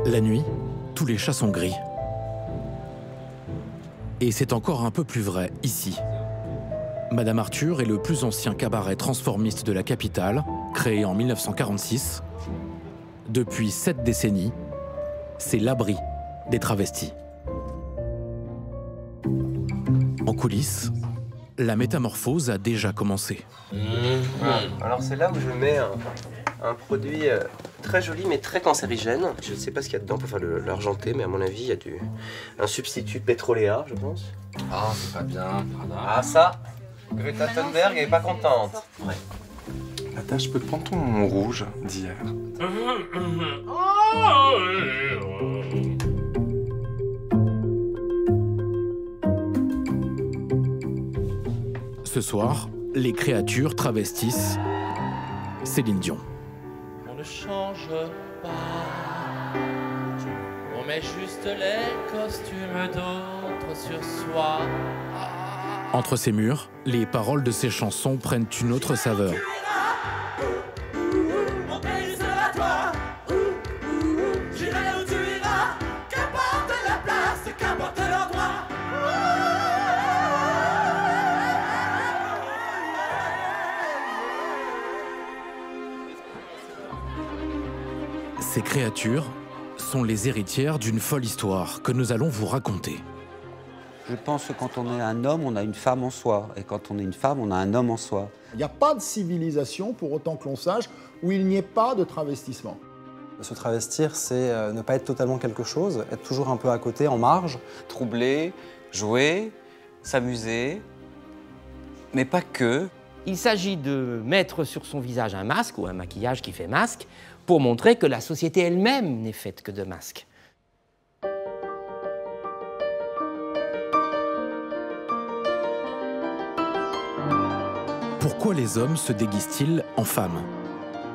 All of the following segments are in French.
La nuit, tous les chats sont gris. Et c'est encore un peu plus vrai ici. Madame Arthur est le plus ancien cabaret transformiste de la capitale, créé en 1946. Depuis 7 décennies, c'est l'abri des travestis. En coulisses, la métamorphose a déjà commencé. Alors c'est là où je mets un produit très joli mais très cancérigène. Je ne sais pas ce qu'il y a dedans pour faire l'argenté, mais à mon avis, il y a un substitut pétroléa, je pense. Ah, c'est pas bien. Ah ça, Greta Thunberg est pas contente. Ouais. Attends, je peux te prendre ton rouge d'hier. Ce soir, les créatures travestissent Céline Dion. On ne change pas, on met juste les costumes d'autres sur soi. Entre ces murs, les paroles de ces chansons prennent une autre saveur. Ces créatures sont les héritières d'une folle histoire que nous allons vous raconter. Je pense que quand on est un homme, on a une femme en soi. Et quand on est une femme, on a un homme en soi. Il n'y a pas de civilisation, pour autant que l'on sache, où il n'y ait pas de travestissement. Se travestir, c'est ne pas être totalement quelque chose, être toujours un peu à côté, en marge. Troubler, jouer, s'amuser, mais pas que. Il s'agit de mettre sur son visage un masque ou un maquillage qui fait masque pour montrer que la société elle-même n'est faite que de masques. Pourquoi les hommes se déguisent-ils en femmes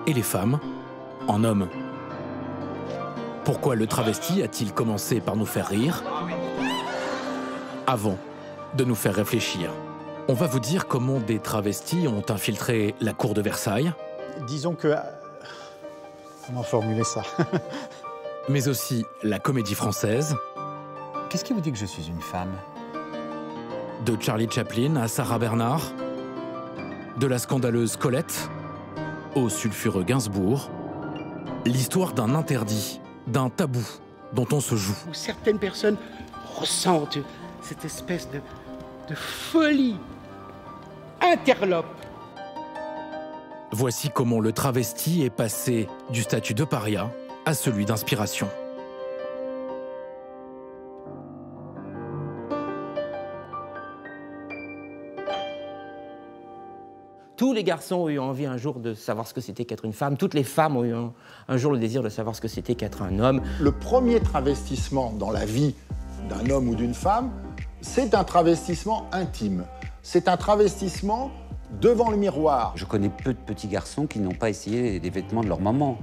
et les femmes en hommes? Pourquoi le travesti a-t-il commencé par nous faire rire avant de nous faire réfléchir? On va vous dire comment des travestis ont infiltré la cour de Versailles. Disons que... Comment formuler ça? Mais aussi la comédie française. Qu'est-ce qui vous dit que je suis une femme? De Charlie Chaplin à Sarah Bernard. De la scandaleuse Colette au sulfureux Gainsbourg. L'histoire d'un interdit, d'un tabou dont on se joue. Où certaines personnes ressentent cette espèce de folie interlope. Voici comment le travesti est passé du statut de paria à celui d'inspiration. Tous les garçons ont eu envie un jour de savoir ce que c'était qu'être une femme. Toutes les femmes ont eu un jour le désir de savoir ce que c'était qu'être un homme. Le premier travestissement dans la vie d'un homme ou d'une femme, c'est un travestissement intime. C'est un travestissement devant le miroir. Je connais peu de petits garçons qui n'ont pas essayé les vêtements de leur maman.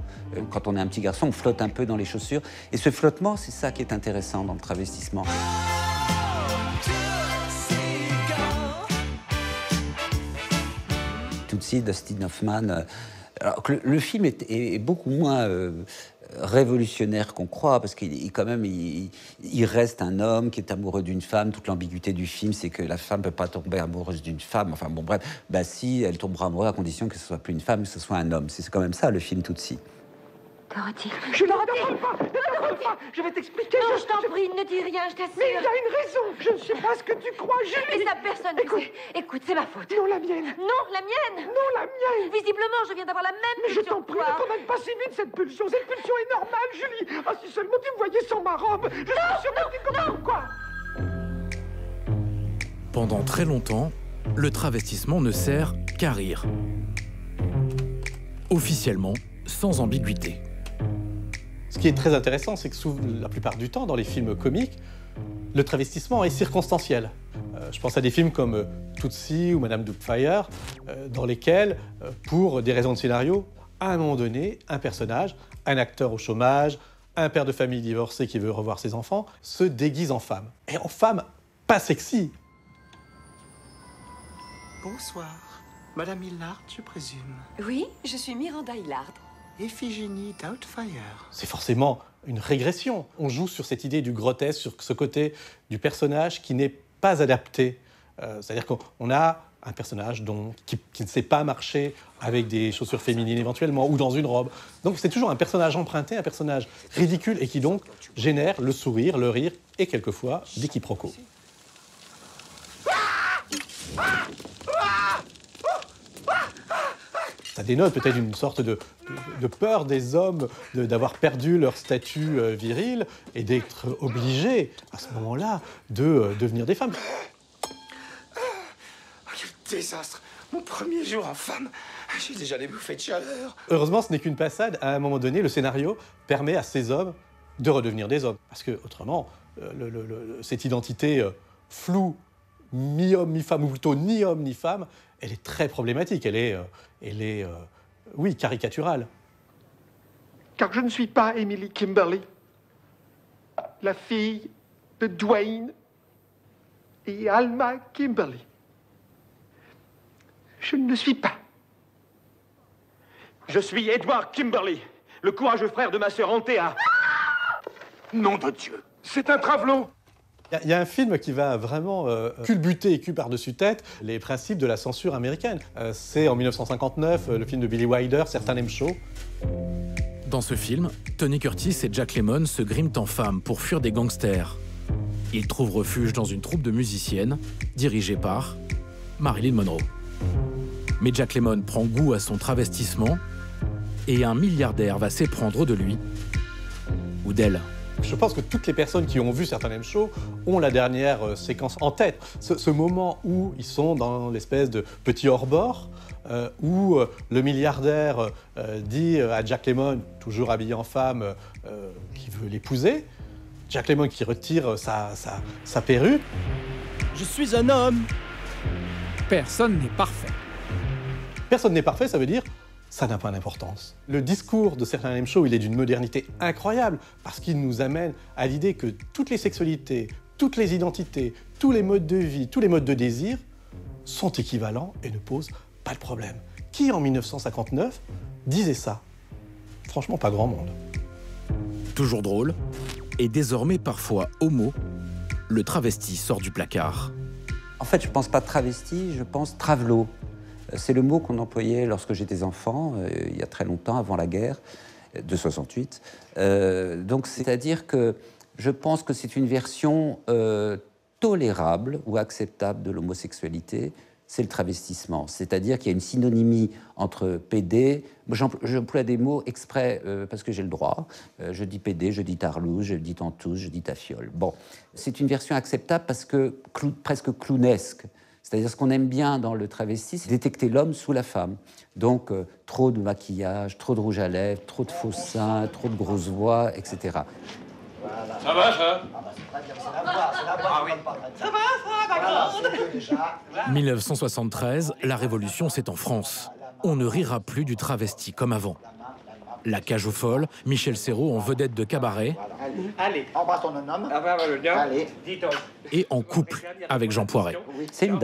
Quand on est un petit garçon, on flotte un peu dans les chaussures. Et ce flottement, c'est ça qui est intéressant dans le travestissement. Tootsie, Dustin Hoffman. Alors que le film est beaucoup moins révolutionnaire qu'on croit, parce qu'il quand même, il reste un homme qui est amoureux d'une femme. Toute l'ambiguïté du film, c'est que la femme ne peut pas tomber amoureuse d'une femme. Enfin bon, bref, bah si, elle tombera amoureuse à condition que ce soit plus une femme, que ce soit un homme. C'est quand même ça, le film Tootsie. Dorothy. Je ne parle pas. Je vais t'expliquer. Non, je t'en prie, ne dis rien, je t'assure. Mais il y a une raison. Je ne sais pas ce que tu crois, Julie. Mais ça, personne ne sait. Écoute, c'est ma faute. Non, la mienne. Non, la mienne. Non, la mienne. Visiblement, je viens d'avoir la même Mais je pulsion t'en que prie, toi. ne t'en pas si vite, cette pulsion. Cette pulsion est normale, Julie. Ah, si seulement tu me voyais sans ma robe. Je suis sûre que tu comprends quoi. Pendant très longtemps, le travestissement ne sert qu'à rire. Officiellement, sans ambiguïté. Ce qui est très intéressant, c'est que la plupart du temps, dans les films comiques, le travestissement est circonstanciel. Je pense à des films comme Tootsie ou Madame Doubtfire, dans lesquels, pour des raisons de scénario, à un moment donné, un personnage, un acteur au chômage, un père de famille divorcé qui veut revoir ses enfants, se déguise en femme. Et en femme pas sexy. Bonsoir. Madame Hillard, je présume. Oui, je suis Miranda Hillard. Iphigénie Doubtfire. C'est forcément une régression. On joue sur cette idée du grotesque, sur ce côté du personnage qui n'est pas adapté. C'est-à-dire qu'on a un personnage qui ne sait pas marcher avec des chaussures féminines éventuellement, ou dans une robe. Donc c'est toujours un personnage emprunté, un personnage ridicule, et qui donc génère le sourire, le rire, et quelquefois des quiproquos. Ça dénote peut-être une sorte de peur des hommes d'avoir perdu leur statut viril et d'être obligés, à ce moment-là, de devenir des femmes. Quel désastre! Mon premier jour en femme, j'ai déjà les bouffées de chaleur. Heureusement, ce n'est qu'une passade. À un moment donné, le scénario permet à ces hommes de redevenir des hommes. Parce que, autrement, cette identité floue, mi-homme, mi-femme, ou plutôt ni homme, ni femme, elle est très problématique. Elle est oui, caricaturale. Car je ne suis pas Emily Kimberly, la fille de Dwayne et Alma Kimberly. Je ne le suis pas. Je suis Edward Kimberly, le courageux frère de ma sœur Anthea. Nom de Dieu, c'est un travelot. Il y a un film qui va vraiment culbuter cul par-dessus tête les principes de la censure américaine. C'est en 1959, le film de Billy Wilder, Certain Name Show. Dans ce film, Tony Curtis et Jack Lemmon se griment en femmes pour fuir des gangsters. Ils trouvent refuge dans une troupe de musiciennes dirigée par Marilyn Monroe. Mais Jack Lemmon prend goût à son travestissement et un milliardaire va s'éprendre de lui ou d'elle. Je pense que toutes les personnes qui ont vu Certain Name Show ont la dernière séquence en tête. Ce moment où ils sont dans l'espèce de petit hors-bord, où le milliardaire dit à Jack Lemmon, toujours habillé en femme, qu'il veut l'épouser. Jack Lemmon qui retire sa perruque. Je suis un homme. Personne n'est parfait. Personne n'est parfait, ça veut dire ça n'a pas d'importance. Le discours de Certain Name Show, il est d'une modernité incroyable parce qu'il nous amène à l'idée que toutes les sexualités, toutes les identités, tous les modes de vie, tous les modes de désir sont équivalents et ne posent pas de problème. Qui, en 1959, disait ça? Franchement, pas grand monde. Toujours drôle, et désormais parfois homo, le travesti sort du placard. En fait, je ne pense pas travesti, je pense travelot. C'est le mot qu'on employait lorsque j'étais enfant, il y a très longtemps, avant la guerre de 68. Donc, c'est-à-dire que je pense que c'est une version tolérable ou acceptable de l'homosexualité, c'est le travestissement. C'est-à-dire qu'il y a une synonymie entre PD, j'emploie des mots exprès parce que j'ai le droit, je dis PD, je dis tarlouse, je dis tantouze, je dis tafiole. Bon, c'est une version acceptable parce que presque clownesque. C'est-à-dire ce qu'on aime bien dans le travesti, c'est détecter l'homme sous la femme. Donc, trop de maquillage, trop de rouge à lèvres, trop de faux seins, trop de grosses voix, etc. Voilà. Ça va, ça? Ah oui. Ça va, ma grande? 1973, la Révolution, c'est en France. On ne rira plus du travesti comme avant. La cage aux folles, Michel Serrault en vedette de cabaret. Allez, embrasse ton homme. Allez, dis donc. Et en couple avec Jean Poiret. C'est une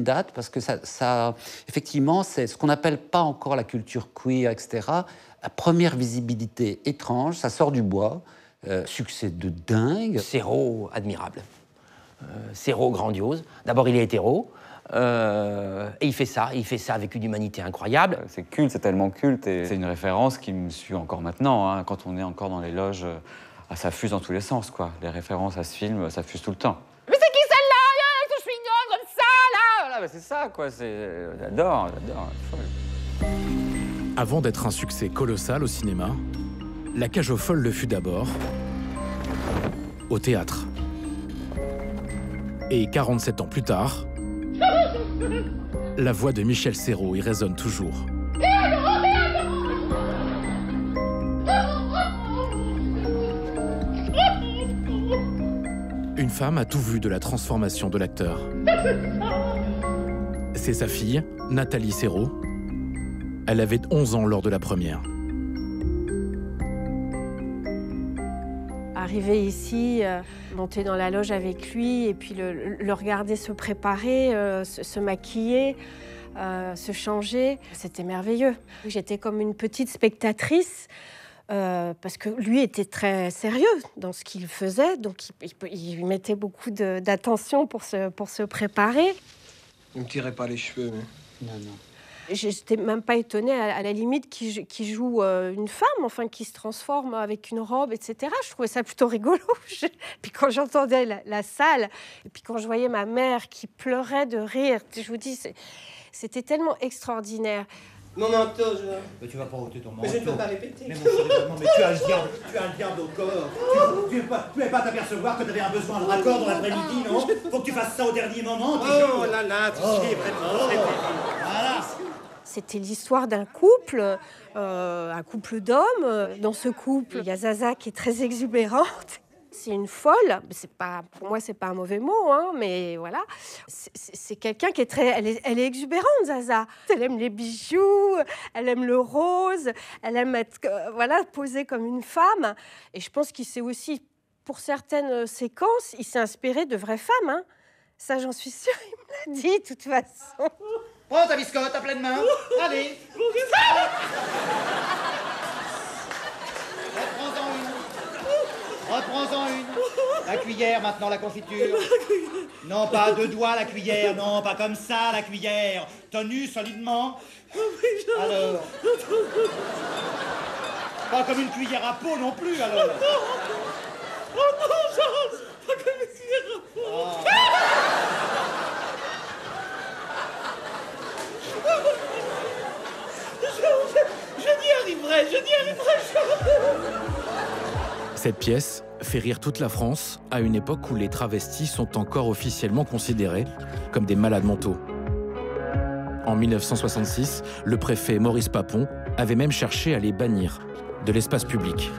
date parce que ça effectivement, c'est ce qu'on n'appelle pas encore la culture queer, etc. La première visibilité étrange, ça sort du bois, succès de dingue. Serrault, admirable. Serrault, grandiose. D'abord, il est hétéro. Et il fait ça avec une humanité incroyable. C'est culte, c'est tellement culte, et c'est une référence qui me suit encore maintenant, hein, quand on est encore dans les loges, ça fuse dans tous les sens, quoi. Les références à ce film, ça fuse tout le temps. Mais c'est qui celle-là? Je suis ignorante comme ça, là! Voilà, bah c'est ça, quoi, j'adore. Avant d'être un succès colossal au cinéma, La cage aux folles le fut d'abord au théâtre. Et 47 ans plus tard, la voix de Michel Serrault y résonne toujours. Une femme a tout vu de la transformation de l'acteur. C'est sa fille, Nathalie Serrault. Elle avait 11 ans lors de la première. Arriver ici, monter dans la loge avec lui et puis le regarder se préparer, se maquiller, se changer, c'était merveilleux. J'étais comme une petite spectatrice parce que lui était très sérieux dans ce qu'il faisait, donc il mettait beaucoup d'attention pour se préparer. Ne me tirez pas les cheveux. Mais... Non, non. J'étais même pas étonnée, à la limite, qu'il joue une femme, enfin, qui se transforme avec une robe, etc. Je trouvais ça plutôt rigolo. Puis quand j'entendais la salle, et puis quand je voyais ma mère qui pleurait de rire, je vous dis, c'était tellement extraordinaire. Mon manteau, Mais tu vas pas ôter ton manteau. Mais je ne peux pas répéter. Mais mon chéri, non, mais tu as le diable au corps. Tu ne pouvais pas t'apercevoir que tu avais un besoin de raccord dans l'après-midi, non? Faut que tu fasses ça au dernier moment. Oh là là, tu sais vraiment. Voilà. C'était l'histoire d'un couple, un couple d'hommes. Dans ce couple, il y a Zaza qui est très exubérante. C'est une folle. Pour moi, c'est pas un mauvais mot, hein, mais voilà. C'est quelqu'un qui est très... Elle est exubérante, Zaza. Elle aime les bijoux, elle aime le rose, elle aime être posée comme une femme. Et je pense qu'il s'est aussi, pour certaines séquences, il s'est inspiré de vraies femmes. Hein. Ça, j'en suis sûre, il me l'a dit, de toute façon. Prends ta biscotte à pleine main. Allez. Reprends-en une. La cuillère, maintenant, la confiture. Non, pas à 2 doigts, la cuillère. Non, pas comme ça, la cuillère. Tenue solidement. Alors. Pas comme une cuillère à peau non plus, alors. Oh non, Charles, pas comme une cuillère à peau. Je n'y arriverai, Charles. Cette pièce fait rire toute la France à une époque où les travestis sont encore officiellement considérés comme des malades mentaux. En 1966, le préfet Maurice Papon avait même cherché à les bannir de l'espace public.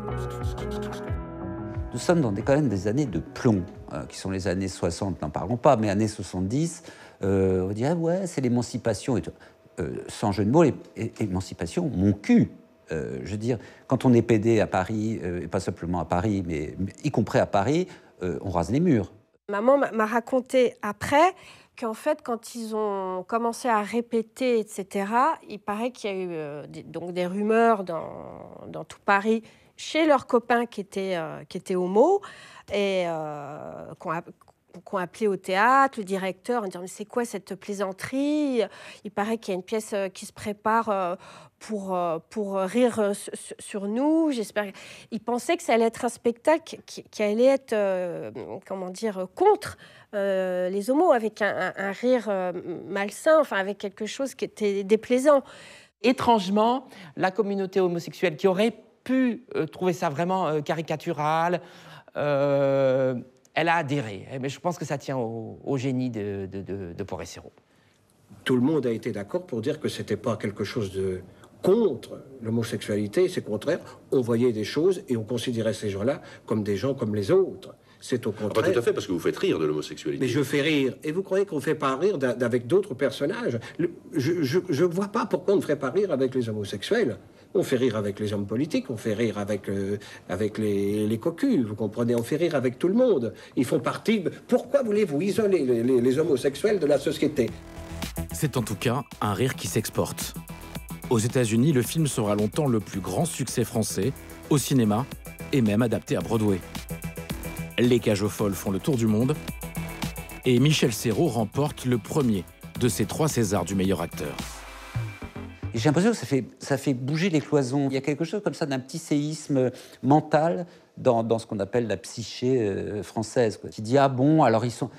Nous sommes dans quand même des années de plomb, qui sont les années 60, n'en parlons pas, mais années 70, on dirait, ouais, c'est l'émancipation. Sans jeu de mots, l'émancipation, mon cul. Je veux dire, quand on est PD à Paris, et pas simplement à Paris, mais y compris à Paris, on rase les murs. Maman m'a raconté après qu'en fait, quand ils ont commencé à répéter, etc., il paraît qu'il y a eu des rumeurs dans tout Paris chez leurs copains qui étaient homo et qu'on appelé au théâtre, le directeur, en disant « mais c'est quoi cette plaisanterie ?» Il paraît qu'il y a une pièce qui se prépare pour rire sur nous. J'espère. Il pensait que ça allait être un spectacle qui allait être, contre les homos, avec un rire malsain, enfin avec quelque chose qui était déplaisant. Étrangement, la communauté homosexuelle qui aurait pu trouver ça vraiment caricatural, elle a adhéré. Mais je pense que ça tient au génie de Porret-Serrault. Tout le monde a été d'accord pour dire que c'était pas quelque chose de contre l'homosexualité, c'est contraire. On voyait des choses et on considérait ces gens-là comme des gens comme les autres. C'est au contraire. Pas tout à fait, parce que vous faites rire de l'homosexualité. Mais je fais rire. Et vous croyez qu'on ne fait pas rire avec d'autres personnages? Je ne vois pas pourquoi on ne ferait pas rire avec les homosexuels. On fait rire avec les hommes politiques, on fait rire avec les cocus, vous comprenez? On fait rire avec tout le monde. Ils font partie... Pourquoi voulez-vous isoler les homosexuels de la société? C'est en tout cas un rire qui s'exporte. Aux États-Unis, le film sera longtemps le plus grand succès français, au cinéma et même adapté à Broadway. Les Cages aux folles font le tour du monde et Michel Serrault remporte le premier de ses 3 Césars du meilleur acteur. J'ai l'impression que ça fait bouger les cloisons. Il y a quelque chose comme ça d'un petit séisme mental dans ce qu'on appelle la psyché française, quoi, qui dit « Ah bon, alors ils sont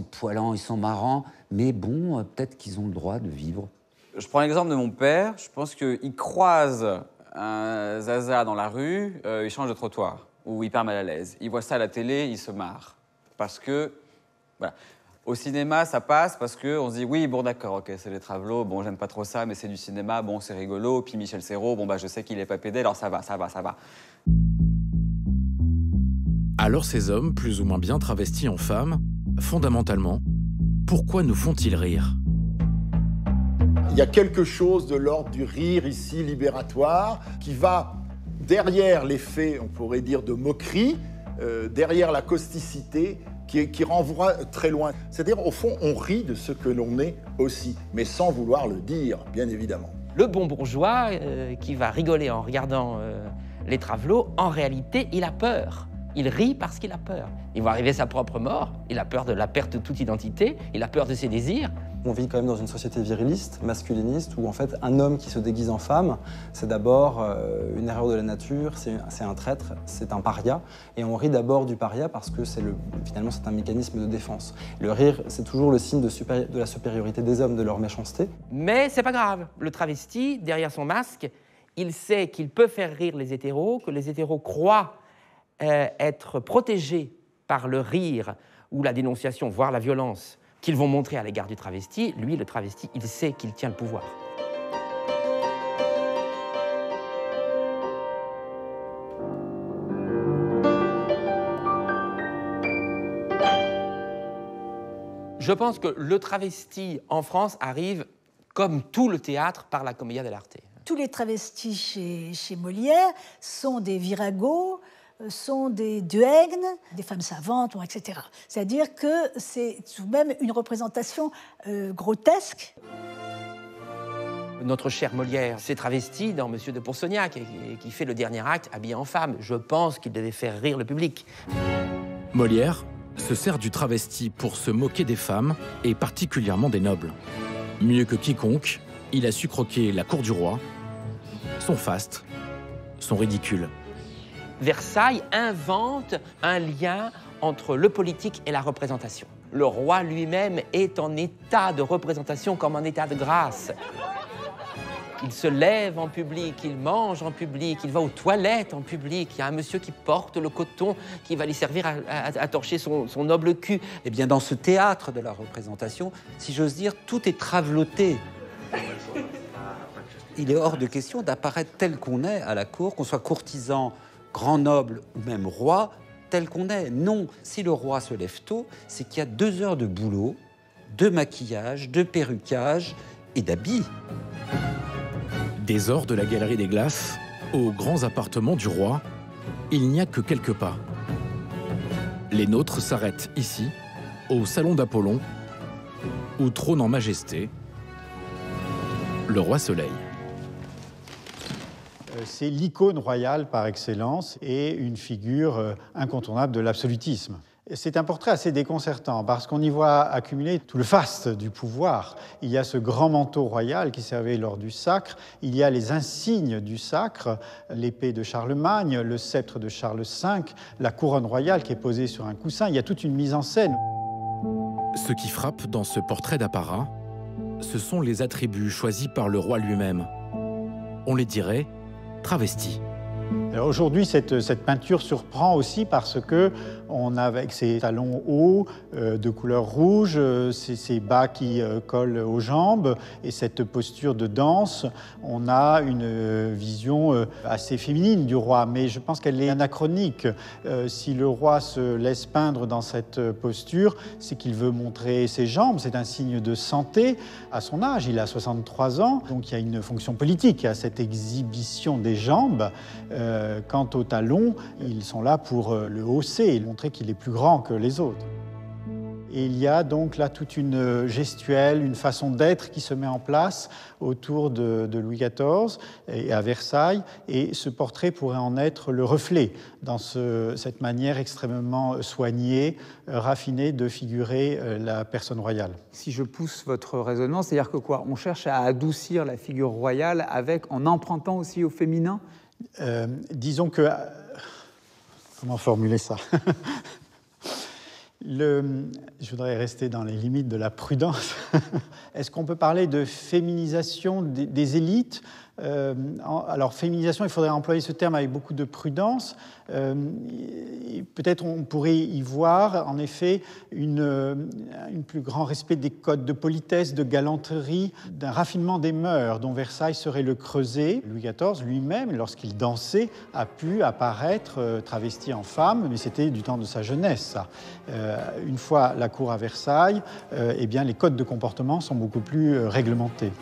poilants, ils sont marrants, mais bon, peut-être qu'ils ont le droit de vivre. » Je prends l'exemple de mon père. Je pense qu'il croise un Zaza dans la rue, il change de trottoir, ou hyper mal à l'aise. Il voit ça à la télé, il se marre. Parce que... Voilà. Au cinéma, ça passe parce qu'on se dit, oui, bon, d'accord, ok, c'est les Travelots, bon, j'aime pas trop ça, mais c'est du cinéma, bon, c'est rigolo. Puis Michel Serrault, bon, bah, je sais qu'il est pas pédé, alors ça va. Alors ces hommes, plus ou moins bien travestis en femmes, fondamentalement, pourquoi nous font-ils rire? Il y a quelque chose de l'ordre du rire ici libératoire qui va derrière l'effet, on pourrait dire, de moquerie, derrière la causticité, qui renvoie très loin. C'est-à-dire, au fond, on rit de ce que l'on est aussi, mais sans vouloir le dire, bien évidemment. Le bon bourgeois qui va rigoler en regardant les travelots, en réalité, il a peur. Il rit parce qu'il a peur. Il va arriver à sa propre mort, il a peur de la perte de toute identité, il a peur de ses désirs. On vit quand même dans une société viriliste, masculiniste, où en fait un homme qui se déguise en femme, c'est d'abord une erreur de la nature, c'est un traître, c'est un paria. Et on rit d'abord du paria parce que finalement c'est un mécanisme de défense. Le rire, c'est toujours le signe de la supériorité des hommes, de leur méchanceté. Mais c'est pas grave, le travesti, derrière son masque, il sait qu'il peut faire rire les hétéros, que les hétéros croient être protégés par le rire ou la dénonciation, voire la violence, qu'ils vont montrer à l'égard du travesti. Lui, le travesti, il sait qu'il tient le pouvoir. Je pense que le travesti en France arrive, comme tout le théâtre, par la commedia dell'arte. Tous les travestis chez Molière sont des viragos, sont des duègnes, des femmes savantes, etc. C'est-à-dire que c'est tout de même une représentation grotesque. Notre cher Molière s'est travesti dans Monsieur de Pourceaugnac et qui fait le dernier acte habillé en femme. Je pense qu'il devait faire rire le public. Molière se sert du travesti pour se moquer des femmes et particulièrement des nobles. Mieux que quiconque, il a su croquer la cour du roi, son faste, son ridicule. Versailles invente un lien entre le politique et la représentation. Le roi lui-même est en état de représentation comme en état de grâce. Il se lève en public, il mange en public, il va aux toilettes en public. Il y a un monsieur qui porte le coton, qui va lui servir à torcher son noble cul. Eh bien, dans ce théâtre de la représentation, si j'ose dire, tout est traveloté. Il est hors de question d'apparaître tel qu'on est à la cour, qu'on soit courtisan, grand noble ou même roi, tel qu'on est. Non, si le roi se lève tôt, c'est qu'il y a 2 heures de boulot, de maquillage, de perruquage et d'habits. Des ors de la Galerie des Glaces aux grands appartements du roi, il n'y a que quelques pas. Les nôtres s'arrêtent ici, au salon d'Apollon, où trône en majesté le roi Soleil. C'est l'icône royale par excellence et une figure incontournable de l'absolutisme. C'est un portrait assez déconcertant parce qu'on y voit accumuler tout le faste du pouvoir. Il y a ce grand manteau royal qui servait lors du sacre, il y a les insignes du sacre, l'épée de Charlemagne, le sceptre de Charles V, la couronne royale qui est posée sur un coussin, il y a toute une mise en scène. Ce qui frappe dans ce portrait d'apparat, ce sont les attributs choisis par le roi lui-même. On les dirait travestis. Aujourd'hui, cette peinture surprend aussi parce que on a avec ses talons hauts de couleur rouge, ses bas qui collent aux jambes et cette posture de danse, on a une vision assez féminine du roi, mais je pense qu'elle est anachronique. Si le roi se laisse peindre dans cette posture, c'est qu'il veut montrer ses jambes, c'est un signe de santé à son âge, il a 63 ans, donc il y a une fonction politique à cette exhibition des jambes. Quant aux talons, ils sont là pour le hausser et montrer qu'il est plus grand que les autres. Et il y a donc là toute une gestuelle, une façon d'être qui se met en place autour de Louis XIV et à Versailles. Et ce portrait pourrait en être le reflet dans cette manière extrêmement soignée, raffinée de figurer la personne royale. Si je pousse votre raisonnement, c'est-à-dire que quoi? On cherche à adoucir la figure royale en empruntant aussi au féminin? Disons que... Comment formuler ça? Je voudrais rester dans les limites de la prudence. Est-ce qu'on peut parler de féminisation des élites? Alors, féminisation, il faudrait employer ce terme avec beaucoup de prudence. Peut-être on pourrait y voir, en effet, un plus grand respect des codes de politesse, de galanterie, d'un raffinement des mœurs dont Versailles serait le creuset. Louis XIV lui-même, lorsqu'il dansait, a pu apparaître travesti en femme, mais c'était du temps de sa jeunesse, ça. Une fois la cour à Versailles, eh bien, les codes de comportement sont beaucoup plus réglementés.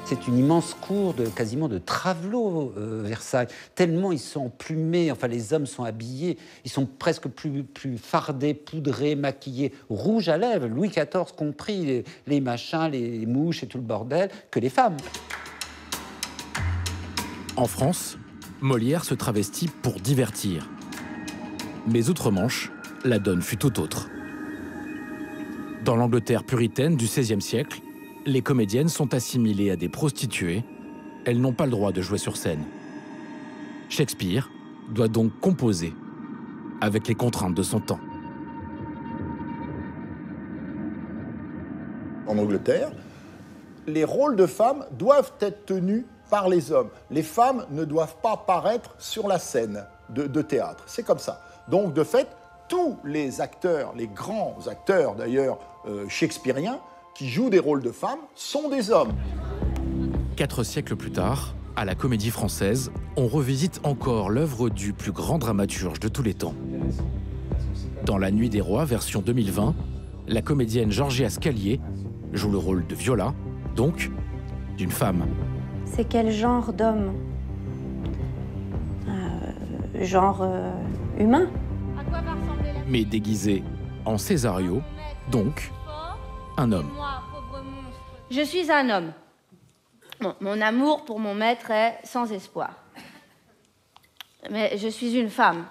C'est une immense cour quasiment de travelot, Versailles. Tellement ils sont plumés, enfin les hommes sont habillés, ils sont presque plus fardés, poudrés, maquillés, rouges à lèvres, Louis XIV compris, les machins, les mouches et tout le bordel, que les femmes. En France, Molière se travestit pour divertir. Mais outre-Manche, la donne fut tout autre. Dans l'Angleterre puritaine du XVIe siècle, les comédiennes sont assimilées à des prostituées. Elles n'ont pas le droit de jouer sur scène. Shakespeare doit donc composer avec les contraintes de son temps. En Angleterre, les rôles de femmes doivent être tenus par les hommes. Les femmes ne doivent pas paraître sur la scène de théâtre. C'est comme ça. Donc, de fait, tous les acteurs, les grands acteurs d'ailleurs shakespeariens, qui jouent des rôles de femmes, sont des hommes. 4 siècles plus tard, à la Comédie Française, on revisite encore l'œuvre du plus grand dramaturge de tous les temps. Dans La Nuit des Rois, version 2020, la comédienne Georgia Scalier joue le rôle de Viola, donc d'une femme. C'est quel genre d'homme? Genre humain. Mais déguisée en Césario, donc un homme. Je suis un homme. Bon, mon amour pour mon maître est sans espoir. Mais je suis une femme.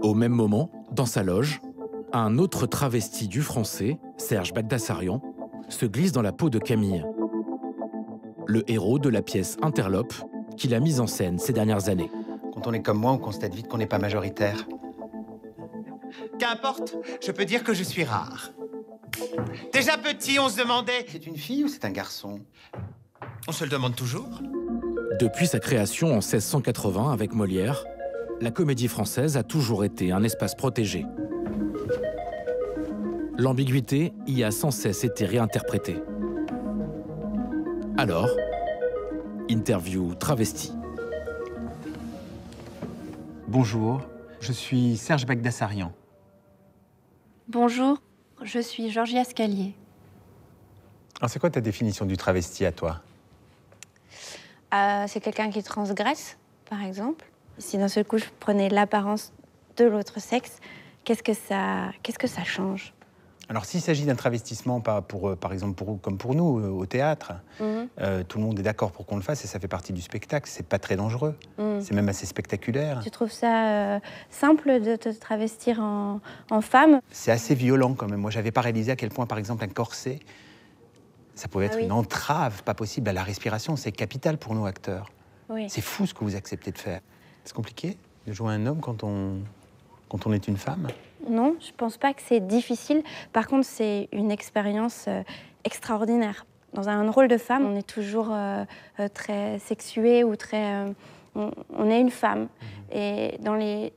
Au même moment, dans sa loge, un autre travesti du français, Serge Bagdasarian, se glisse dans la peau de Camille, le héros de la pièce Interlope qu'il a mise en scène ces dernières années. Quand on est comme moi, on constate vite qu'on n'est pas majoritaire. Qu'importe, je peux dire que je suis rare. Déjà petit, on se demandait... C'est une fille ou c'est un garçon? On se le demande toujours. Depuis sa création en 1680 avec Molière, la Comédie Française a toujours été un espace protégé. L'ambiguïté y a sans cesse été réinterprétée. Alors, interview travesti. Bonjour, je suis Serge Bagdasarian. Bonjour, je suis Georgia Scalier. Alors c'est quoi ta définition du travesti à toi? C'est quelqu'un qui transgresse, par exemple. Si d'un seul coup je prenais l'apparence de l'autre sexe, qu'est-ce que ça change? Alors s'il s'agit d'un travestissement, par exemple comme pour nous, au théâtre, tout le monde est d'accord pour qu'on le fasse et ça fait partie du spectacle. C'est pas très dangereux, c'est même assez spectaculaire. Tu trouves ça simple de te travestir en femme? C'est assez violent quand même. Moi, j'avais pas réalisé à quel point, par exemple, un corset, ça pouvait être une entrave pas possible à la respiration. C'est capital pour nous, acteurs. Oui. C'est fou ce que vous acceptez de faire. C'est compliqué de jouer un homme quand on est une femme? Non, je pense pas que c'est difficile. Par contre, c'est une expérience extraordinaire. Dans un rôle de femme, on est toujours très sexué ou très... on est une femme. Et dans les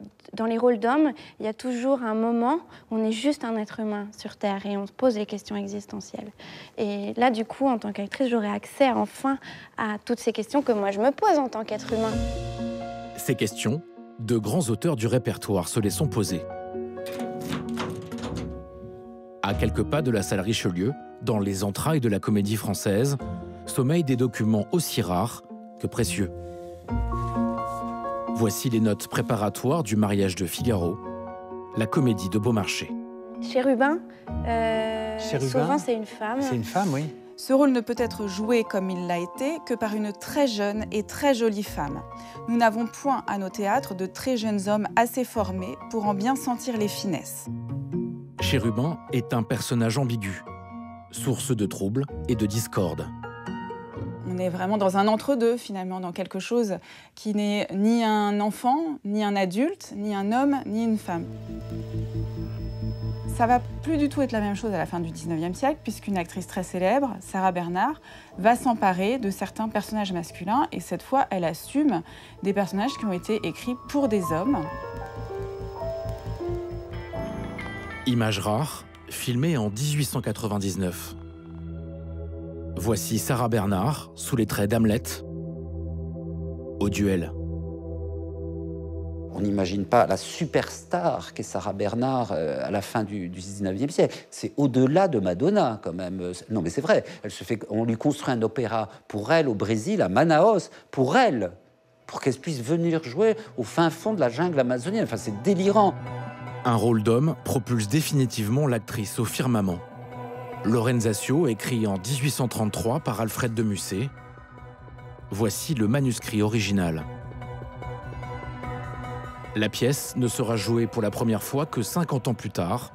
rôles d'hommes, il y a toujours un moment où on est juste un être humain sur Terre et on se pose les questions existentielles. Et là, du coup, en tant qu'actrice, j'aurai accès enfin à toutes ces questions que moi, je me pose en tant qu'être humain. Ces questions, de grands auteurs du répertoire se les sont posées. À quelques pas de la salle Richelieu, dans les entrailles de la Comédie Française, sommeillent des documents aussi rares que précieux. Voici les notes préparatoires du mariage de Figaro, la comédie de Beaumarchais. Chérubin, souvent c'est une femme. C'est une femme, oui. Ce rôle ne peut être joué comme il l'a été que par une très jeune et très jolie femme. Nous n'avons point à nos théâtres de très jeunes hommes assez formés pour en bien sentir les finesses. Chérubin est un personnage ambigu, source de troubles et de discorde. On est vraiment dans un entre-deux, finalement, dans quelque chose qui n'est ni un enfant, ni un adulte, ni un homme, ni une femme. Ça va plus du tout être la même chose à la fin du 19e siècle, puisqu'une actrice très célèbre, Sarah Bernhardt, va s'emparer de certains personnages masculins, et cette fois, elle assume des personnages qui ont été écrits pour des hommes. Image rare, filmée en 1899. Voici Sarah Bernhardt, sous les traits d'Hamlet, au duel. On n'imagine pas la superstar qu'est Sarah Bernhardt à la fin du 19e siècle. C'est au-delà de Madonna, quand même. Non, mais c'est vrai. On lui construit un opéra pour elle au Brésil, à Manaus, pour elle, pour qu'elle puisse venir jouer au fin fond de la jungle amazonienne. Enfin, c'est délirant. Un rôle d'homme propulse définitivement l'actrice au firmament. Lorenzaccio, écrit en 1833 par Alfred de Musset. Voici le manuscrit original. La pièce ne sera jouée pour la première fois que 50 ans plus tard,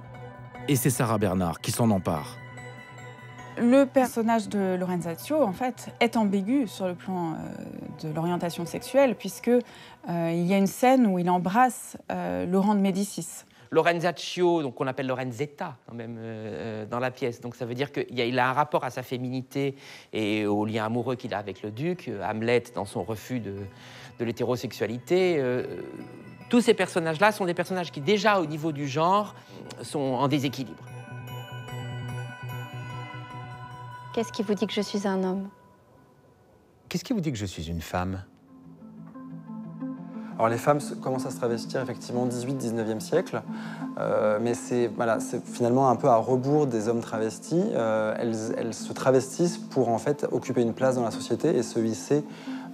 et c'est Sarah Bernard qui s'en empare. Le personnage de Lorenzaccio, en fait, est ambigu sur le plan de l'orientation sexuelle, puisque il y a une scène où il embrasse Laurent de Médicis. Lorenzaccio, donc on l'appelle Lorenzetta quand même dans la pièce. Donc ça veut dire qu'il a un rapport à sa féminité et au lien amoureux qu'il a avec le duc. Hamlet dans son refus de l'hétérosexualité. Tous ces personnages-là sont des personnages qui déjà au niveau du genre sont en déséquilibre. Qu'est-ce qui vous dit que je suis un homme? Qu'est-ce qui vous dit que je suis une femme? Alors les femmes commencent à se travestir effectivement au 18-19e siècle, mais c'est finalement un peu à rebours des hommes travestis. Elles se travestissent pour en fait occuper une place dans la société et se hisser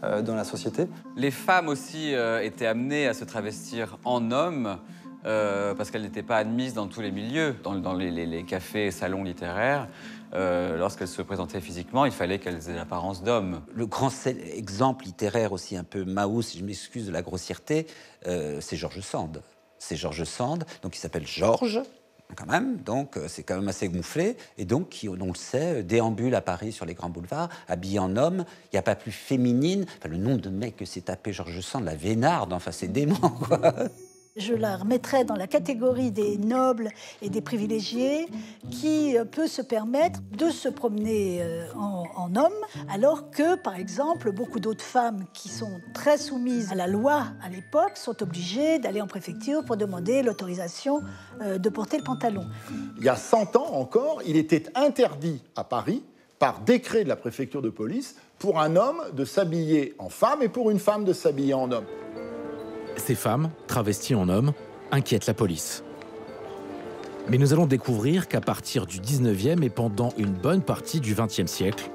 dans la société. Les femmes aussi étaient amenées à se travestir en hommes parce qu'elles n'étaient pas admises dans tous les milieux, dans les cafés et salons littéraires. Lorsqu'elles se présentaient physiquement, il fallait qu'elles aient l'apparence d'hommes. Le grand exemple littéraire aussi un peu Maus, si je m'excuse de la grossièreté, c'est George Sand. C'est George Sand, donc il s'appelle Georges, quand même, donc c'est quand même assez gonflé, et donc qui, on le sait, déambule à Paris sur les grands boulevards, habillé en homme, il n'y a pas plus féminine, enfin le nom de mec que s'est tapé George Sand, la Vénarde, enfin c'est dément, quoi. Je la remettrais dans la catégorie des nobles et des privilégiés qui peut se permettre de se promener en homme, alors que, par exemple, beaucoup d'autres femmes qui sont très soumises à la loi à l'époque sont obligées d'aller en préfecture pour demander l'autorisation de porter le pantalon. Il y a 100 ans encore, il était interdit à Paris, par décret de la préfecture de police, pour un homme de s'habiller en femme et pour une femme de s'habiller en homme. Ces femmes, travesties en hommes, inquiètent la police. Mais nous allons découvrir qu'à partir du 19e et pendant une bonne partie du 20e siècle,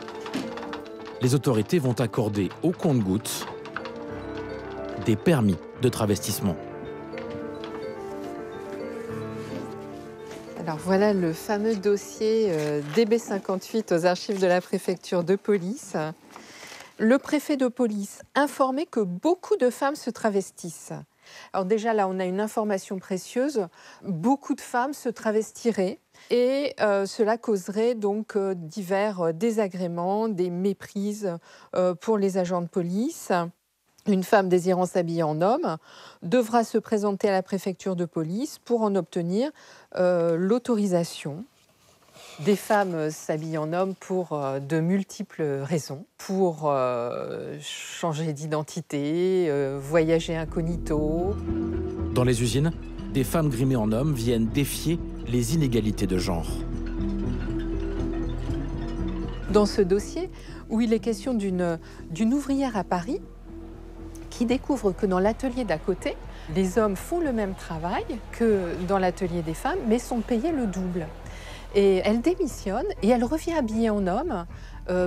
les autorités vont accorder au compte-gouttes des permis de travestissement. Alors voilà le fameux dossier DB58 aux archives de la préfecture de police. Le préfet de police informait que beaucoup de femmes se travestissent. Alors déjà là, on a une information précieuse. Beaucoup de femmes se travestiraient et cela causerait donc divers désagréments, des méprises pour les agents de police. Une femme désirant s'habiller en homme devra se présenter à la préfecture de police pour en obtenir l'autorisation. Des femmes s'habillent en homme pour de multiples raisons. Pour changer d'identité, voyager incognito. Dans les usines, des femmes grimées en hommes viennent défier les inégalités de genre. Dans ce dossier, où il est question d'une ouvrière à Paris qui découvre que dans l'atelier d'à côté, les hommes font le même travail que dans l'atelier des femmes, mais sont payés le double. Et elle démissionne et elle revient habillée en homme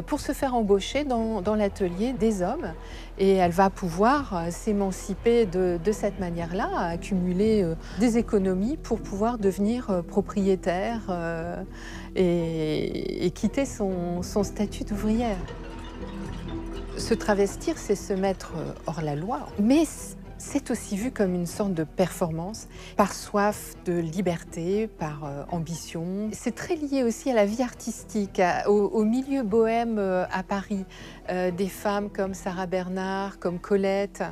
pour se faire embaucher dans l'atelier des hommes. Et elle va pouvoir s'émanciper de cette manière-là, accumuler des économies pour pouvoir devenir propriétaire et quitter son statut d'ouvrière. Se travestir, c'est se mettre hors la loi, mais c'est aussi vu comme une sorte de performance, par soif de liberté, par ambition. C'est très lié aussi à la vie artistique, au milieu bohème à Paris. Des femmes comme Sarah Bernard, comme Colette,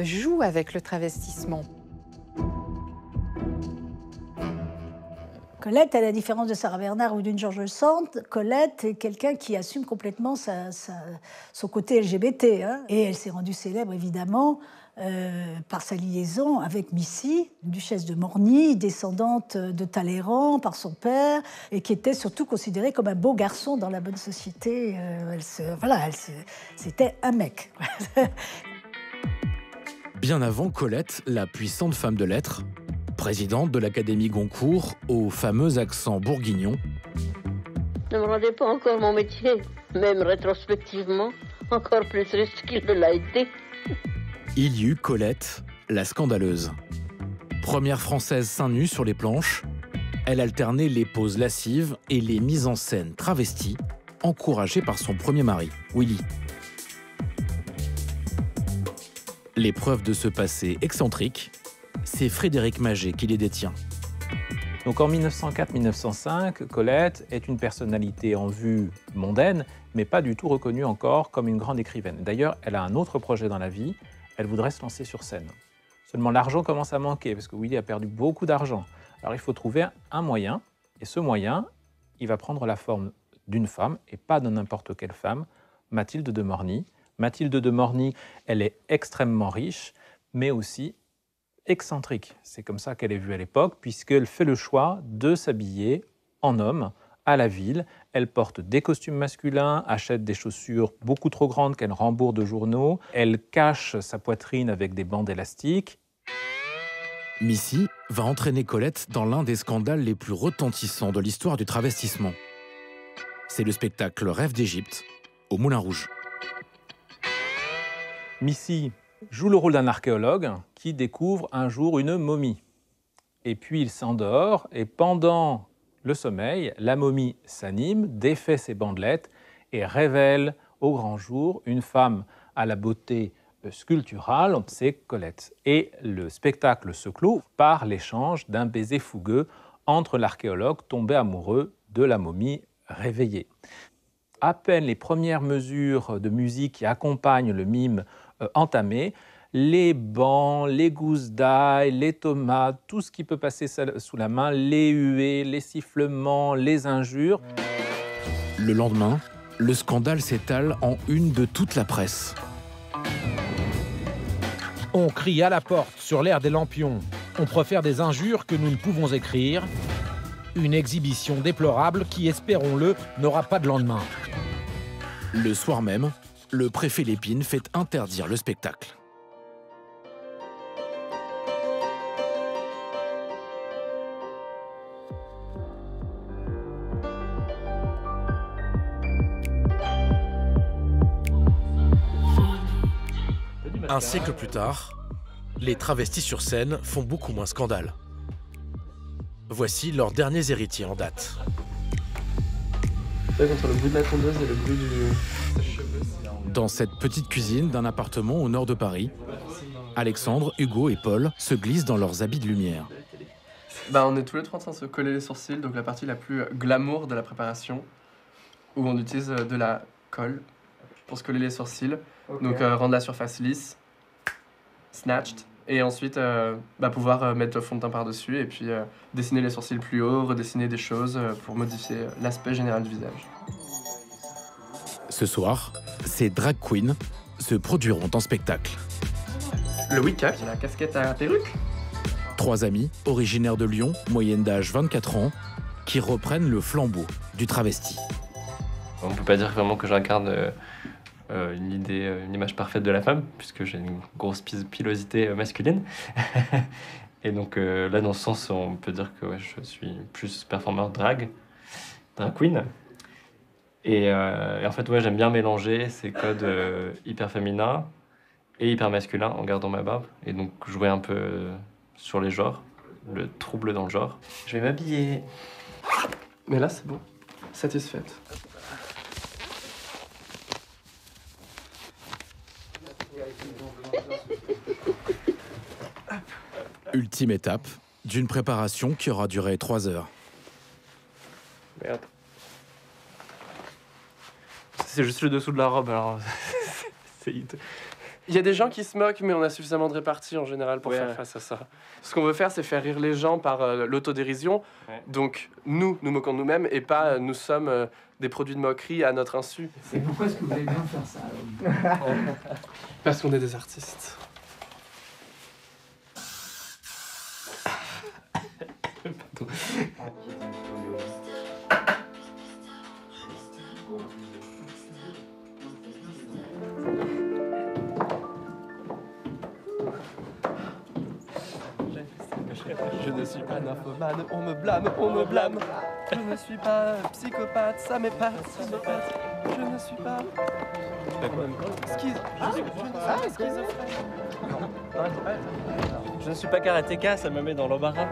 jouent avec le travestissement. Colette, à la différence de Sarah Bernard ou d'une George Sand, Colette est quelqu'un qui assume complètement son côté LGBT. Hein. Et elle s'est rendue célèbre, évidemment, par sa liaison avec Missy, duchesse de Morny, descendante de Talleyrand par son père, et qui était surtout considérée comme un beau garçon dans la bonne société. C'était un mec. Bien avant Colette, la puissante femme de lettres, présidente de l'Académie Goncourt, au fameux accent bourguignon. Ne me rendez pas encore mon métier, même rétrospectivement, encore plus riche qu'il ne l'a été. Il y eut Colette, la scandaleuse. Première française seins nus sur les planches, elle alternait les poses lascives et les mises en scène travesties, encouragées par son premier mari, Willy. Les preuves de ce passé excentrique, c'est Frédéric Maget qui les détient. Donc en 1904-1905, Colette est une personnalité en vue mondaine, mais pas du tout reconnue encore comme une grande écrivaine. D'ailleurs, elle a un autre projet dans la vie, elle voudrait se lancer sur scène. Seulement l'argent commence à manquer, parce que Willy a perdu beaucoup d'argent. Alors il faut trouver un moyen, et ce moyen, il va prendre la forme d'une femme, et pas de n'importe quelle femme, Mathilde de Morny. Mathilde de Morny, elle est extrêmement riche, mais aussi excentrique. C'est comme ça qu'elle est vue à l'époque, puisqu'elle fait le choix de s'habiller en homme à la ville. Elle porte des costumes masculins, achète des chaussures beaucoup trop grandes qu'elle rembourre de journaux. Elle cache sa poitrine avec des bandes élastiques. Missy va entraîner Colette dans l'un des scandales les plus retentissants de l'histoire du travestissement. C'est le spectacle Rêve d'Égypte au Moulin Rouge. Missy joue le rôle d'un archéologue qui découvre un jour une momie. Et puis il s'endort, et pendant le sommeil, la momie s'anime, défait ses bandelettes et révèle au grand jour une femme à la beauté sculpturale, c'est Colette. Et le spectacle se clôt par l'échange d'un baiser fougueux entre l'archéologue tombé amoureux de la momie réveillée. À peine les premières mesures de musique qui accompagnent le mime entamé, les bancs, les gousses d'ail, les tomates, tout ce qui peut passer sous la main, les huées, les sifflements, les injures. Le lendemain, le scandale s'étale en une de toute la presse. On crie à la porte sur l'air des lampions. On profère des injures que nous ne pouvons écrire. Une exhibition déplorable qui, espérons-le, n'aura pas de lendemain. Le soir même, le préfet Lépine fait interdire le spectacle. Un siècle plus tard, les travestis sur scène font beaucoup moins scandale. Voici leurs derniers héritiers en date. Entre le bruit de la tondeuse et le bruit du... Dans cette petite cuisine d'un appartement au nord de Paris, Alexandre, Hugo et Paul se glissent dans leurs habits de lumière. On est tous les trois en train de se coller les sourcils, donc la partie la plus glamour de la préparation, où on utilise de la colle pour se coller les sourcils, donc rendre la surface lisse, snatched, et ensuite pouvoir mettre le fond de teint par-dessus et puis dessiner les sourcils plus haut, redessiner des choses pour modifier l'aspect général du visage. Ce soir, ces drag queens se produiront en spectacle. Le Wicca, la casquette à perruque. 3 amis, originaires de Lyon, moyenne d'âge 24 ans, qui reprennent le flambeau du travesti. On ne peut pas dire vraiment que j'incarne une image parfaite de la femme, puisque j'ai une grosse pilosité masculine. Et donc là, dans ce sens, on peut dire que je suis plus performeur drag queen. Et en fait, j'aime bien mélanger ces codes hyper féminins et hyper masculins en gardant ma barbe. Et donc jouer un peu sur les genres, le trouble dans le genre. Je vais m'habiller. Mais là, c'est bon. Satisfaite. Ultime étape d'une préparation qui aura duré 3 heures. Merde. C'est juste le dessous de la robe, alors... Il y a des gens qui se moquent, mais on a suffisamment de répartie en général pour faire face à ça. Ce qu'on veut faire, c'est faire rire les gens par l'autodérision. Ouais. Donc, nous moquons de nous-mêmes et pas nous sommes des produits de moquerie à notre insu. Et pourquoi est-ce que vous allez bien faire ça Parce qu'on est des artistes. Pardon. Je ne suis pas nymphomane, on me blâme. Je ne suis pas psychopathe, ça m'épate. Je ne suis pas... schizophrène. Je ne suis pas karatéka, ça me met dans l'embarras.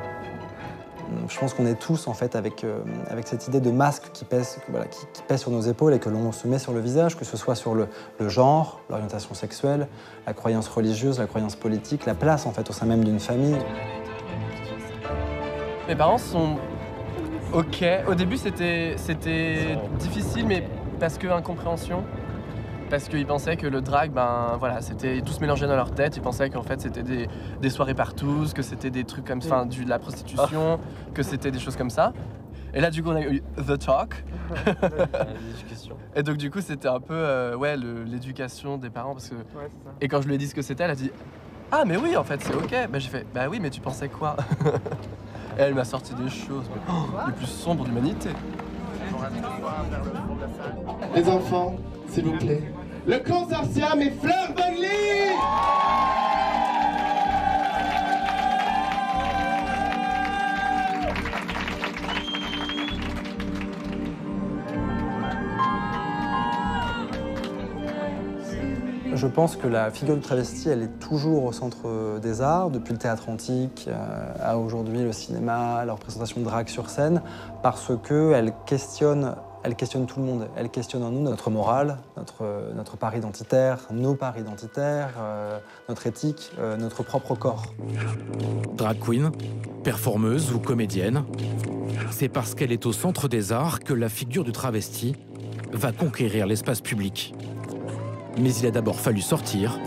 Je pense qu'on est tous en fait avec cette idée de masque qui pèse sur nos épaules et que l'on se met sur le visage, que ce soit sur le genre, l'orientation sexuelle, la croyance religieuse, la croyance politique, la place en fait au sein même d'une famille. Mes parents sont ok. Au début c'était difficile, mais parce que incompréhension. Parce qu'ils pensaient que le drag, ben voilà, c'était tout se mélangeait dans leur tête. Ils pensaient qu'en fait c'était des soirées partout, que c'était des trucs comme ça, de la prostitution, que c'était des choses comme ça. Et là du coup on a eu The Talk. Et donc du coup c'était un peu l'éducation des parents parce que. Et quand je lui ai dit ce que c'était, elle a dit ah mais oui en fait c'est ok. Ben, j'ai fait bah oui mais tu pensais quoi? Et elle m'a sorti des choses les plus sombres de l'humanité. Les enfants, s'il vous plaît. Le consortium et Fleur Bonely! Je pense que la figure du travesti, elle est toujours au centre des arts, depuis le théâtre antique à aujourd'hui le cinéma, la représentation de drague sur scène, parce qu'elle questionne tout le monde. Elle questionne en nous notre morale, notre part identitaire, nos parts identitaires, notre éthique, notre propre corps. Drag queen, performeuse ou comédienne, c'est parce qu'elle est au centre des arts que la figure du travesti va conquérir l'espace public. Mais il a d'abord fallu sortir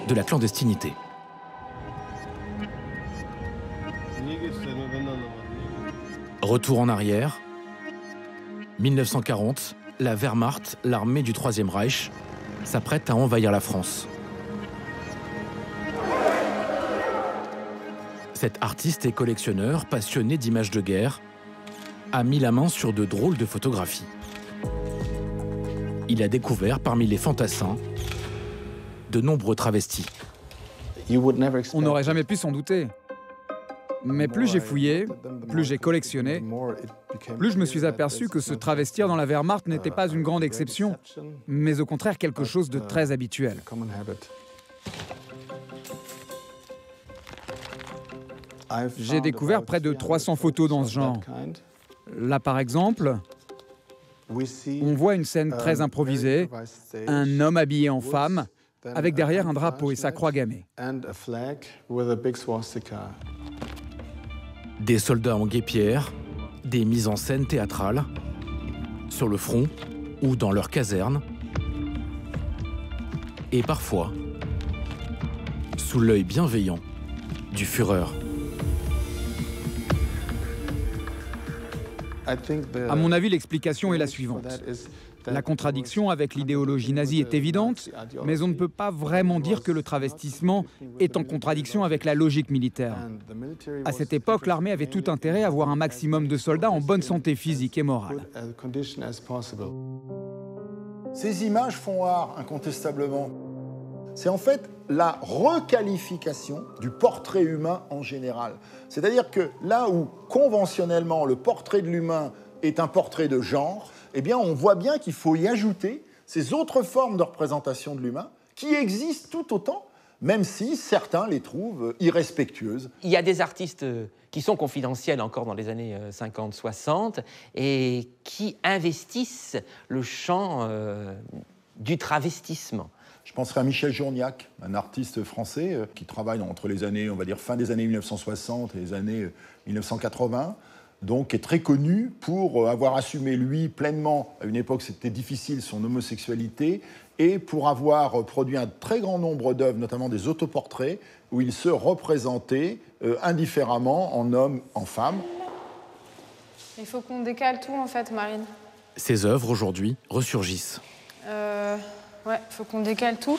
de la clandestinité. Retour en arrière. 1940, la Wehrmacht, l'armée du Troisième Reich, s'apprête à envahir la France. Cet artiste et collectionneur, passionné d'images de guerre, a mis la main sur de drôles de photographies. Il a découvert parmi les fantassins de nombreux travestis. On n'aurait jamais pu s'en douter. Mais plus j'ai fouillé, plus j'ai collectionné, plus je me suis aperçu que se travestir dans la Wehrmacht n'était pas une grande exception, mais au contraire quelque chose de très habituel. J'ai découvert près de 300 photos dans ce genre. Là, par exemple, on voit une scène très improvisée, un homme habillé en femme, avec derrière un drapeau et sa croix gammée. Des soldats en guêpière, des mises en scène théâtrales, sur le front ou dans leur caserne, et parfois sous l'œil bienveillant du Führer. À mon avis, l'explication est la suivante. La contradiction avec l'idéologie nazie est évidente, mais on ne peut pas vraiment dire que le travestissement est en contradiction avec la logique militaire. À cette époque, l'armée avait tout intérêt à avoir un maximum de soldats en bonne santé physique et morale. Ces images font art, incontestablement. C'est en fait la requalification du portrait humain en général. C'est-à-dire que là où, conventionnellement, le portrait de l'humain est un portrait de genre, eh bien, on voit bien qu'il faut y ajouter ces autres formes de représentation de l'humain qui existent tout autant, même si certains les trouvent irrespectueuses. Il y a des artistes qui sont confidentiels encore dans les années 50-60 et qui investissent le champ du travestissement. Je penserai à Michel Journiac, un artiste français qui travaille entre les années, on va dire, fin des années 1960 et les années 1980, donc qui est très connu pour avoir assumé, lui, pleinement, à une époque c'était difficile, son homosexualité, et pour avoir produit un très grand nombre d'œuvres, notamment des autoportraits, où il se représentait indifféremment en homme, en femme. Il faut qu'on décale tout, en fait, Marine. Ces œuvres, aujourd'hui, ressurgissent. Ouais, il faut qu'on décale tout.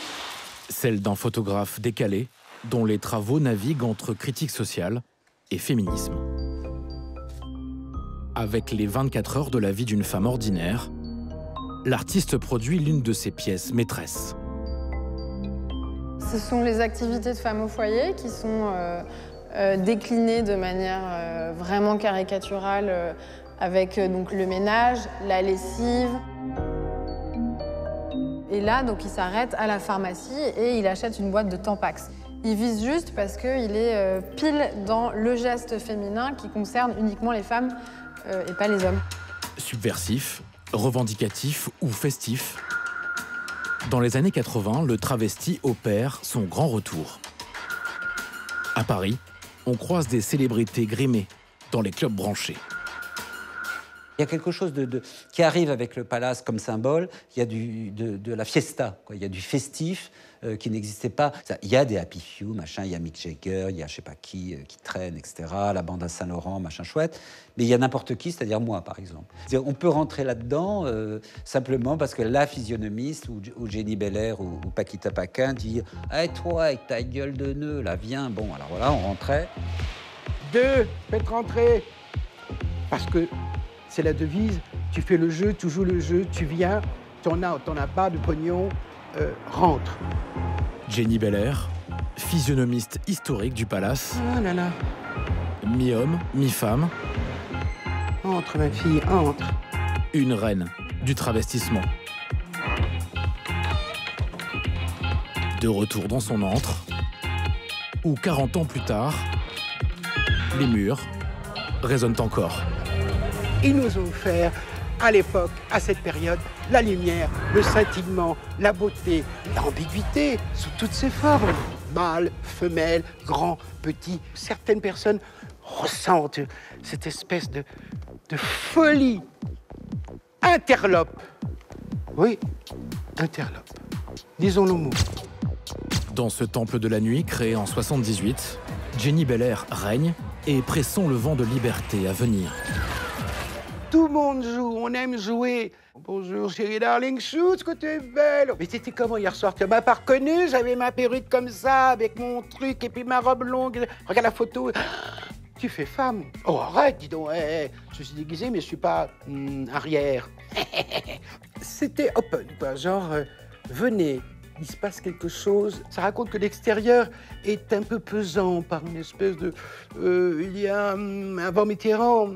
Celle d'un photographe décalé, dont les travaux naviguent entre critique sociale et féminisme. Avec les 24 heures de la vie d'une femme ordinaire, l'artiste produit l'une de ses pièces maîtresses. Ce sont les activités de femmes au foyer qui sont déclinées de manière vraiment caricaturale avec donc, le ménage, la lessive. Et là, donc, il s'arrête à la pharmacie et il achète une boîte de Tampax. Il vise juste parce qu'il est pile dans le geste féminin qui concerne uniquement les femmes et pas les hommes. Subversif, revendicatif ou festif, dans les années 80, le travesti opère son grand retour. À Paris, on croise des célébrités grimées dans les clubs branchés. Il y a quelque chose qui arrive avec le palace comme symbole. Il y a de la fiesta, quoi. Il y a du festif qui n'existait pas. Il y a des Happy Few, machin. Il y a Mick Jagger, il y a je sais pas qui traîne, etc. La bande à Saint-Laurent, machin chouette. Mais il y a n'importe qui, c'est-à-dire moi, par exemple. On peut rentrer là-dedans simplement parce que la physionomiste ou Jenny Belair ou Paquita Paquin dit « Hey, toi, avec ta gueule de nœud, là, viens. » Bon, alors voilà, on rentrait. 2, faites rentrer. Parce que c'est la devise, tu fais le jeu, tu joues le jeu, tu viens, t'en as pas de pognon, rentre. Jenny Belair, physionomiste historique du palace. Oh là là. Mi-homme, mi-femme. Entre, ma fille, entre. Une reine du travestissement. De retour dans son antre, où 40 ans plus tard, les murs résonnent encore. Ils nous ont offert, à l'époque, à cette période, la lumière, le scintillement, la beauté, l'ambiguïté, sous toutes ses formes. Mâle, femelle, grand, petit. Certaines personnes ressentent cette espèce de folie. Interlope. Oui, interlope. Disons le mot. Dans ce temple de la nuit, créé en 78, Jenny Belair règne et pressent le vent de liberté à venir. Tout le monde joue, on aime jouer. Bonjour chérie darling, shoot, que tu es belle. Mais c'était comment hier soir? Tu m'as pas reconnu? J'avais ma perruque comme ça, avec mon truc et puis ma robe longue. Regarde la photo. Tu fais femme. Oh arrête, dis donc. Je suis déguisée mais je suis pas arrière. C'était open, quoi. Genre, venez. Il se passe quelque chose. Ça raconte que l'extérieur est un peu pesant par une espèce de... il y a avant Mitterrand...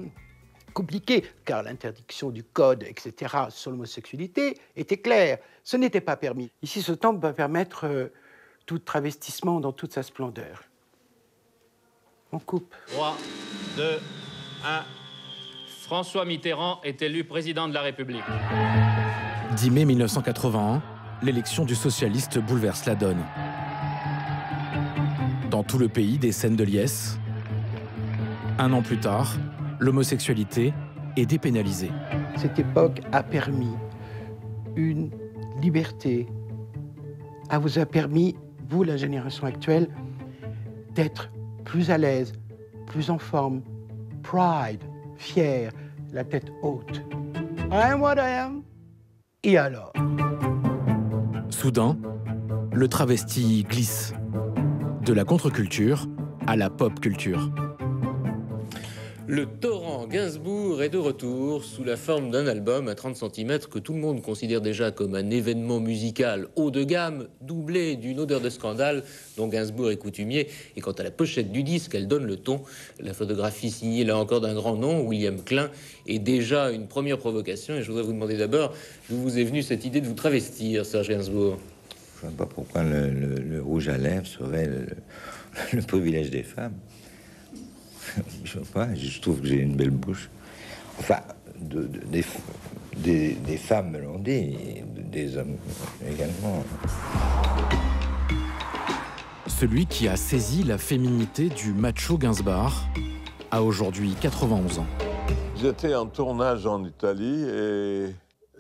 compliqué, car l'interdiction du code, etc., sur l'homosexualité était claire. Ce n'était pas permis. Ici, ce temple va permettre tout travestissement dans toute sa splendeur. On coupe. 3, 2, 1. François Mitterrand est élu président de la République. 10 mai 1981, l'élection du socialiste bouleverse la donne. Dans tout le pays, des scènes de liesse. Un an plus tard, l'homosexualité est dépénalisée. Cette époque a permis une liberté. Elle vous a permis, vous, la génération actuelle, d'être plus à l'aise, plus en forme, pride, fier, la tête haute. I am what I am. Et alors? Soudain, le travesti glisse. De la contre-culture à la pop culture. Le torrent Gainsbourg est de retour sous la forme d'un album à 30 cm que tout le monde considère déjà comme un événement musical haut de gamme, doublé d'une odeur de scandale dont Gainsbourg est coutumier. Et quant à la pochette du disque, elle donne le ton. La photographie signée là encore d'un grand nom, William Klein, est déjà une première provocation. Et je voudrais vous demander d'abord d'où vous est venue cette idée de vous travestir, Serge Gainsbourg. Je ne sais pas pourquoi le rouge à lèvres serait le privilège des femmes. Je sais pas, je trouve que j'ai une belle bouche. Enfin, des femmes me l'ont dit, des hommes également. Celui qui a saisi la féminité du macho Gainsbourg a aujourd'hui 91 ans. J'étais en tournage en Italie et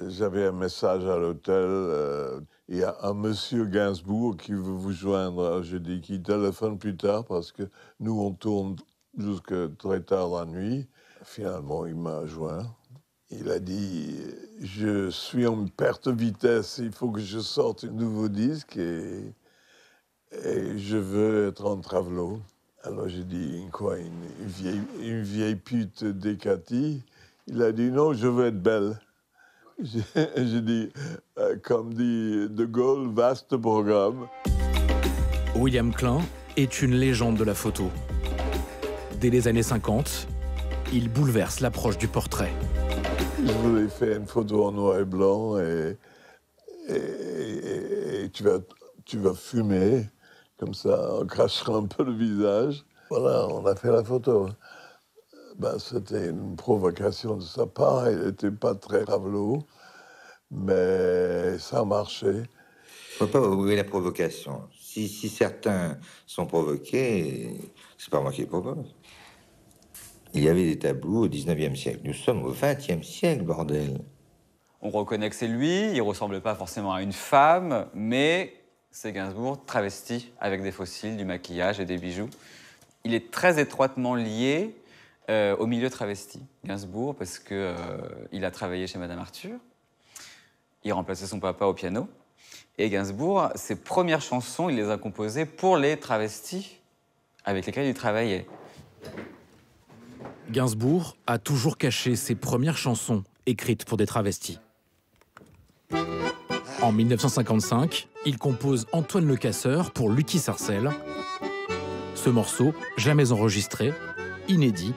j'avais un message à l'hôtel. Il y a un monsieur Gainsbourg qui veut vous joindre. Je dis qu'il téléphone plus tard parce que nous, on tourne jusqu'à très tard la nuit. Finalement, il m'a joint. Il a dit « Je suis en perte de vitesse, il faut que je sorte un nouveau disque et je veux être en travelo. » Alors j'ai dit « Quoi, une vieille pute décatie ?» Il a dit « Non, je veux être belle. » J'ai dit, comme dit De Gaulle, vaste programme. William Klein est une légende de la photo. Dès les années 50, il bouleverse l'approche du portrait. Je voulais faire une photo en noir et blanc et tu vas fumer, comme ça, en cachant un peu le visage. Voilà, on a fait la photo. Ben, c'était une provocation de sa part, il n'était pas très ravelot, mais ça a marché. Il ne faut pas oublier la provocation. Si certains sont provoqués, c'est pas moi qui les propose. Il y avait des tabous au 19e siècle. Nous sommes au 20e siècle, bordel. On reconnaît que c'est lui, il ne ressemble pas forcément à une femme, mais c'est Gainsbourg travesti avec des fossiles, du maquillage et des bijoux. Il est très étroitement lié au milieu travesti, Gainsbourg, parce qu'il a travaillé chez Madame Arthur. Il remplaçait son papa au piano. Et Gainsbourg, ses premières chansons, il les a composées pour les travestis avec lesquels il travaillait. Gainsbourg a toujours caché ses premières chansons écrites pour des travestis. En 1955, il compose Antoine Le Casseur pour Lucky Sarcelles. Ce morceau, jamais enregistré, inédit,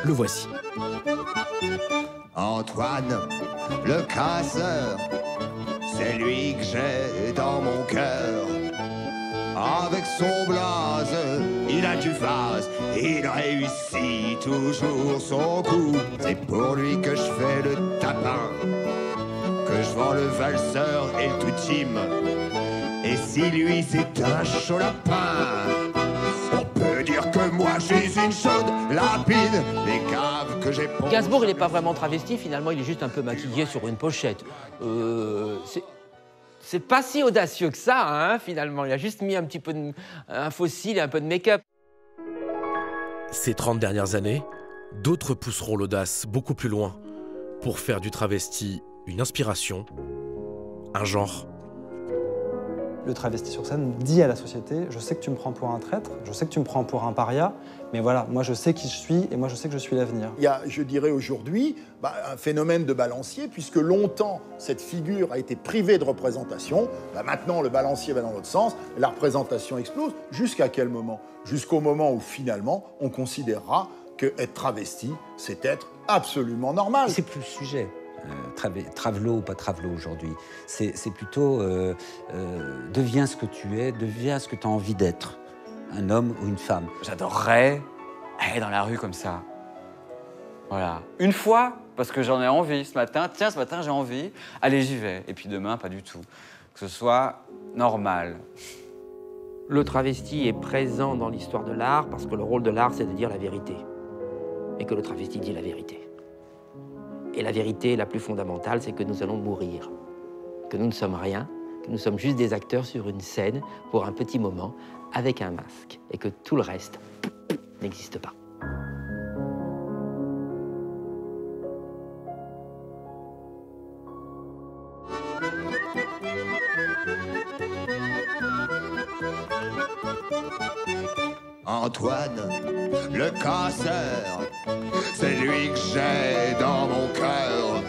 le voici. Antoine Le Casseur, c'est lui que j'ai dans mon cœur. Avec son blaze, il a du vase, il réussit toujours son coup. C'est pour lui que je fais le tapin, que je vends le valseur et le tout-team. Et si lui c'est un chaud lapin, on peut dire que moi je suis une chaude lapide. Les caves que j'ai pondues. Gainsbourg, il n'est pas vraiment travesti, finalement, il est juste un peu maquillé sur une pochette. C'est pas si audacieux que ça, hein, finalement. Il a juste mis un petit peu un fossile et un peu de make-up. Ces 30 dernières années, d'autres pousseront l'audace beaucoup plus loin pour faire du travesti une inspiration, un genre. Le travesti sur scène dit à la société « Je sais que tu me prends pour un traître, je sais que tu me prends pour un paria, mais voilà, moi je sais qui je suis et moi je sais que je suis l'avenir. » Il y a, je dirais aujourd'hui, un phénomène de balancier, puisque longtemps, cette figure a été privée de représentation. Maintenant, le balancier va dans l'autre sens, et la représentation explose. Jusqu'à quel moment? Jusqu'au moment où, finalement, on considérera qu'être travesti, c'est être absolument normal. C'est plus le sujet. Travelot ou pas travelot aujourd'hui. C'est plutôt deviens ce que tu es, deviens ce que tu as envie d'être, un homme ou une femme. J'adorerais aller dans la rue comme ça. Voilà. Une fois, parce que j'en ai envie ce matin. Tiens, ce matin j'ai envie. Allez, j'y vais. Et puis demain, pas du tout. Que ce soit normal. Le travesti est présent dans l'histoire de l'art parce que le rôle de l'art, c'est de dire la vérité. Et que le travesti dit la vérité. Et la vérité la plus fondamentale, c'est que nous allons mourir. Que nous ne sommes rien, que nous sommes juste des acteurs sur une scène pour un petit moment avec un masque. Et que tout le reste n'existe pas. Antoine Le Casseur, c'est lui que j'ai dans mon cœur.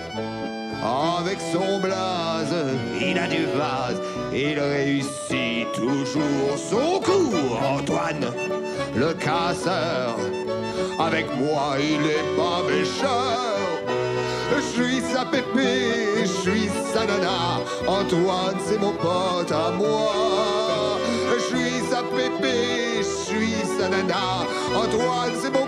Avec son blaze, il a du vase, il réussit toujours son coup. Antoine Le Casseur, avec moi il est pas méchant. Je suis sa pépé, je suis sa nana. Antoine c'est mon pote à moi. Je suis sa pépé, je suis sa nana. Antoine c'est mon